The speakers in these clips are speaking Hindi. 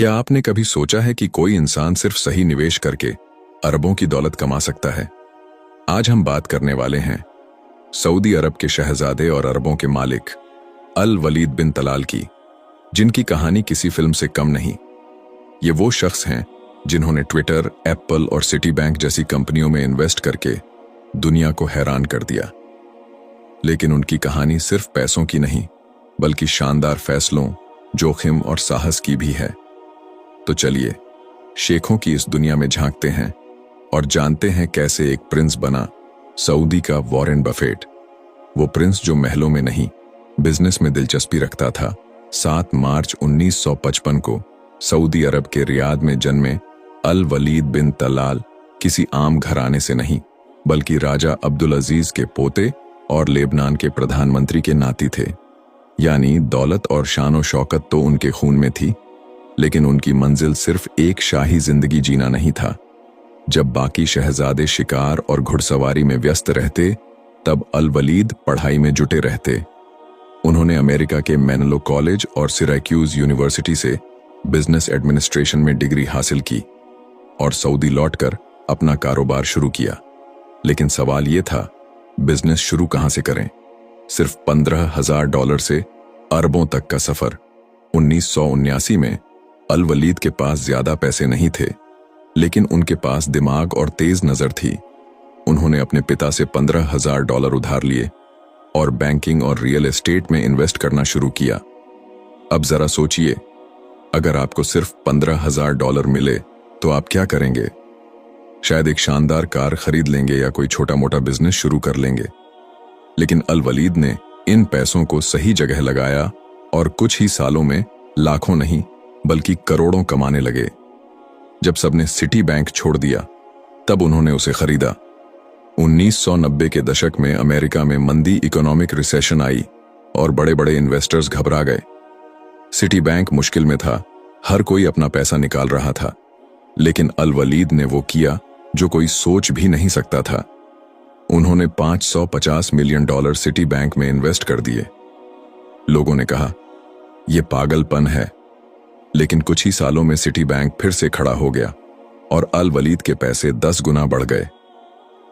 क्या आपने कभी सोचा है कि कोई इंसान सिर्फ सही निवेश करके अरबों की दौलत कमा सकता है? आज हम बात करने वाले हैं सऊदी अरब के शहजादे और अरबों के मालिक अल वलीद बिन तलाल की, जिनकी कहानी किसी फिल्म से कम नहीं। ये वो शख्स हैं जिन्होंने ट्विटर, एप्पल और सिटी बैंक जैसी कंपनियों में इन्वेस्ट करके दुनिया को हैरान कर दिया। लेकिन उनकी कहानी सिर्फ पैसों की नहीं, बल्कि शानदार फैसलों, जोखिम और साहस की भी है। तो चलिए शेखों की इस दुनिया में झांकते हैं और जानते हैं कैसे एक प्रिंस बना सऊदी का वॉरेन बफेट। वो प्रिंस जो महलों में नहीं, बिजनेस में दिलचस्पी रखता था। 7 मार्च 1955 को सऊदी अरब के रियाद में जन्मे अल वलीद बिन तलाल किसी आम घराने से नहीं, बल्कि राजा अब्दुल अजीज के पोते और लेबनान के प्रधानमंत्री के नाती थे। यानी दौलत और शान शौकत तो उनके खून में थी, लेकिन उनकी मंजिल सिर्फ एक शाही जिंदगी जीना नहीं था। जब बाकी शहजादे शिकार और घुड़सवारी में व्यस्त रहते, तब अल वलीद पढ़ाई में जुटे रहते। उन्होंने अमेरिका के मेनलो कॉलेज और सिराक्यूज यूनिवर्सिटी से बिजनेस एडमिनिस्ट्रेशन में डिग्री हासिल की और सऊदी लौटकर अपना कारोबार शुरू किया। लेकिन सवाल यह था, बिजनेस शुरू कहां से करें? सिर्फ $15,000 से अरबों तक का सफर। 1979 में अल वलीद के पास ज्यादा पैसे नहीं थे, लेकिन उनके पास दिमाग और तेज नजर थी। उन्होंने अपने पिता से $15,000 उधार लिए और बैंकिंग और रियल एस्टेट में इन्वेस्ट करना शुरू किया। अब जरा सोचिए, अगर आपको सिर्फ $15,000 मिले तो आप क्या करेंगे? शायद एक शानदार कार खरीद लेंगे या कोई छोटा मोटा बिजनेस शुरू कर लेंगे। लेकिन अल वलीद ने इन पैसों को सही जगह लगाया और कुछ ही सालों में लाखों नहीं बल्कि करोड़ों कमाने लगे। जब सबने सिटी बैंक छोड़ दिया, तब उन्होंने उसे खरीदा। 1990 के दशक में अमेरिका में मंदी, इकोनॉमिक रिसेशन आई और बड़े बड़े इन्वेस्टर्स घबरा गए। सिटी बैंक मुश्किल में था, हर कोई अपना पैसा निकाल रहा था। लेकिन अल वलीद ने वो किया जो कोई सोच भी नहीं सकता था। उन्होंने $550 मिलियन सिटी बैंक में इन्वेस्ट कर दिए। लोगों ने कहा, यह पागलपन है। लेकिन कुछ ही सालों में सिटी बैंक फिर से खड़ा हो गया और अल वलीद के पैसे 10 गुना बढ़ गए।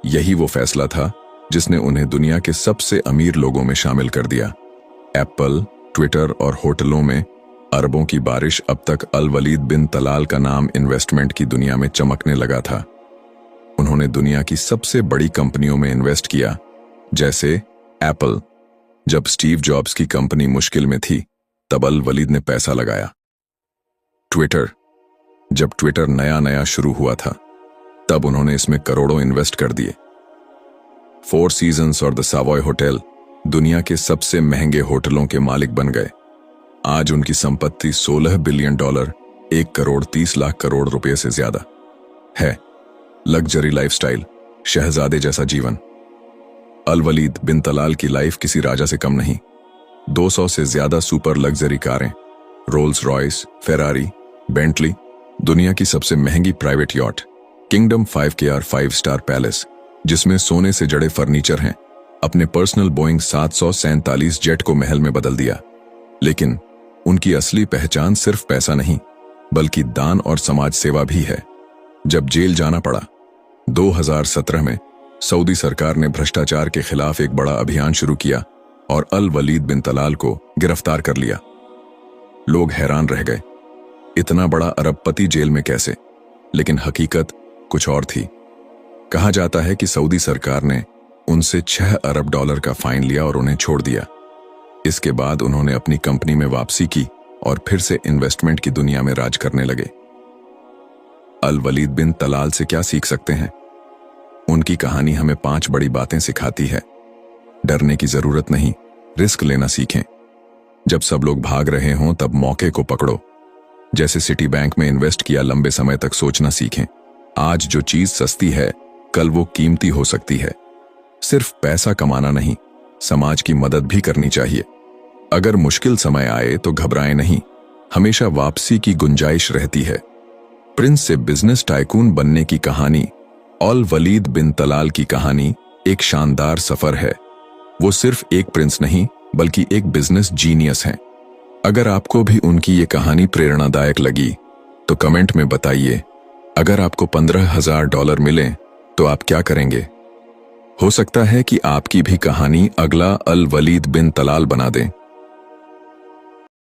यही वो फैसला था जिसने उन्हें दुनिया के सबसे अमीर लोगों में शामिल कर दिया। एप्पल, ट्विटर और होटलों में अरबों की बारिश। अब तक अल वलीद बिन तलाल का नाम इन्वेस्टमेंट की दुनिया में चमकने लगा था। उन्होंने दुनिया की सबसे बड़ी कंपनियों में इन्वेस्ट किया, जैसे एप्पल। जब स्टीव जॉब्स की कंपनी मुश्किल में थी, तब अल वलीद ने पैसा लगाया। ट्विटर, जब ट्विटर नया नया शुरू हुआ था, तब उन्होंने इसमें करोड़ों इन्वेस्ट कर दिए। 4 सीजन्स और द सावॉय होटल दुनिया के सबसे महंगे होटलों के मालिक बन गए। आज उनकी संपत्ति $16 बिलियन, 1 करोड़ 30 लाख करोड़ रुपए से ज्यादा है। लग्जरी लाइफस्टाइल, शहजादे जैसा जीवन। अल वलीद बिन तलाल की लाइफ किसी राजा से कम नहीं। 200 से ज्यादा सुपर लग्जरी कारें, रोल्स रॉयस, फेरारी, बेंटली, दुनिया की सबसे महंगी private yacht, kingdom 5KR 5 star palace जिसमें सोने से जड़े फर्नीचर हैं, अपने पर्सनल बोइंग 747 जेट को महल में बदल दिया। लेकिन उनकी असली पहचान सिर्फ पैसा नहीं, बल्कि दान और समाज सेवा भी है। जब जेल जाना पड़ा, 2017 में सऊदी सरकार ने भ्रष्टाचार के खिलाफ एक बड़ा अभियान शुरू किया और अल वलीद बिन तलाल को गिरफ्तार कर लिया। लोग हैरान रह गए, इतना बड़ा अरबपति जेल में कैसे? लेकिन हकीकत कुछ और थी। कहा जाता है कि सऊदी सरकार ने उनसे $6 अरब का फाइन लिया और उन्हें छोड़ दिया। इसके बाद उन्होंने अपनी कंपनी में वापसी की और फिर से इन्वेस्टमेंट की दुनिया में राज करने लगे। अल वलीद बिन तलाल से क्या सीख सकते हैं? उनकी कहानी हमें 5 बड़ी बातें सिखाती है। डरने की जरूरत नहीं, रिस्क लेना सीखें। जब सब लोग भाग रहे हों, तब मौके को पकड़ो। जैसे सिटी बैंक में इन्वेस्ट किया, लंबे समय तक सोचना सीखें। आज जो चीज सस्ती है, कल वो कीमती हो सकती है। सिर्फ पैसा कमाना नहीं, समाज की मदद भी करनी चाहिए। अगर मुश्किल समय आए तो घबराएं नहीं, हमेशा वापसी की गुंजाइश रहती है। प्रिंस से बिजनेस टाइकून बनने की कहानी, अल वलीद बिन तलाल की कहानी एक शानदार सफर है। वो सिर्फ एक प्रिंस नहीं, बल्कि एक बिजनेस जीनियस हैं। अगर आपको भी उनकी ये कहानी प्रेरणादायक लगी तो कमेंट में बताइए, अगर आपको $15,000 मिले तो आप क्या करेंगे? हो सकता है कि आपकी भी कहानी अगला अल वलीद बिन तलाल बना दें।